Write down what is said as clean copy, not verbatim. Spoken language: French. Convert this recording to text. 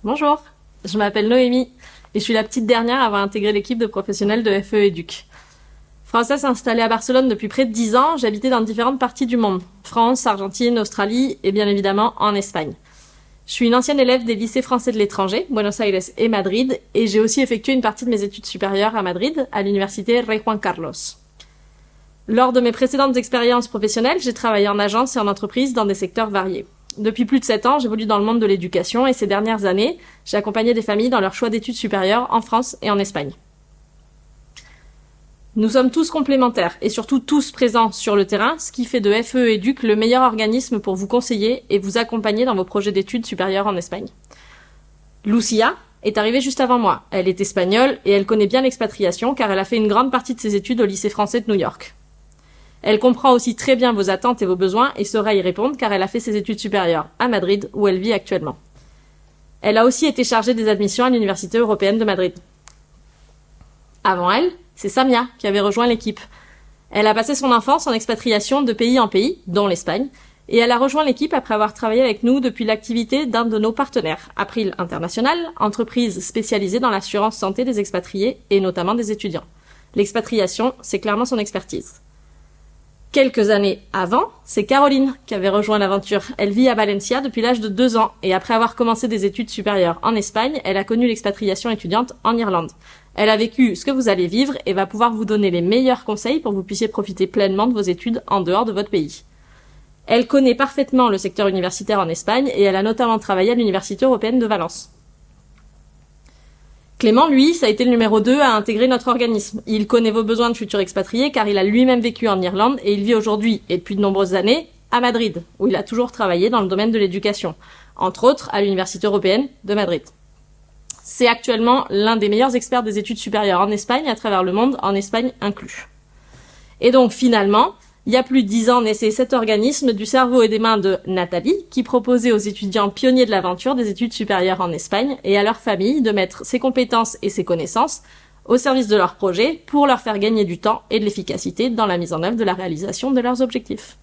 Bonjour, je m'appelle Noémie et je suis la petite dernière à avoir intégré l'équipe de professionnels de FE Éduc. Française installée à Barcelone depuis près de 10 ans, j'habitais dans différentes parties du monde. France, Argentine, Australie et bien évidemment en Espagne. Je suis une ancienne élève des lycées français de l'étranger, Buenos Aires et Madrid, et j'ai aussi effectué une partie de mes études supérieures à Madrid, à l'université Rey Juan Carlos. Lors de mes précédentes expériences professionnelles, j'ai travaillé en agence et en entreprise dans des secteurs variés. Depuis plus de 7 ans, j'évolue dans le monde de l'éducation et ces dernières années, j'ai accompagné des familles dans leur choix d'études supérieures en France et en Espagne. Nous sommes tous complémentaires et surtout tous présents sur le terrain, ce qui fait de FE Éduc le meilleur organisme pour vous conseiller et vous accompagner dans vos projets d'études supérieures en Espagne. Lucia est arrivée juste avant moi. Elle est espagnole et elle connaît bien l'expatriation car elle a fait une grande partie de ses études au lycée français de New York. Elle comprend aussi très bien vos attentes et vos besoins et saura y répondre car elle a fait ses études supérieures à Madrid où elle vit actuellement. Elle a aussi été chargée des admissions à l'Université européenne de Madrid. Avant elle, c'est Samia qui avait rejoint l'équipe. Elle a passé son enfance en expatriation de pays en pays, dont l'Espagne, et elle a rejoint l'équipe après avoir travaillé avec nous depuis l'activité d'un de nos partenaires, April International, entreprise spécialisée dans l'assurance santé des expatriés et notamment des étudiants. L'expatriation, c'est clairement son expertise. Quelques années avant, c'est Caroline qui avait rejoint l'aventure. Elle vit à Valencia depuis l'âge de 2 ans et après avoir commencé des études supérieures en Espagne, elle a connu l'expatriation étudiante en Irlande. Elle a vécu ce que vous allez vivre et va pouvoir vous donner les meilleurs conseils pour que vous puissiez profiter pleinement de vos études en dehors de votre pays. Elle connaît parfaitement le secteur universitaire en Espagne et elle a notamment travaillé à l'Université européenne de Valence. Clément, lui, ça a été le numéro 2 à intégrer notre organisme. Il connaît vos besoins de futurs expatriés car il a lui-même vécu en Irlande et il vit aujourd'hui, et depuis de nombreuses années, à Madrid, où il a toujours travaillé dans le domaine de l'éducation, entre autres à l'Université européenne de Madrid. C'est actuellement l'un des meilleurs experts des études supérieures en Espagne à travers le monde, en Espagne inclus. Et donc finalement, il y a plus de 10 ans naissait cet organisme du cerveau et des mains de Nathalie, qui proposait aux étudiants pionniers de l'aventure des études supérieures en Espagne et à leur famille de mettre ses compétences et ses connaissances au service de leurs projets pour leur faire gagner du temps et de l'efficacité dans la mise en œuvre de la réalisation de leurs objectifs.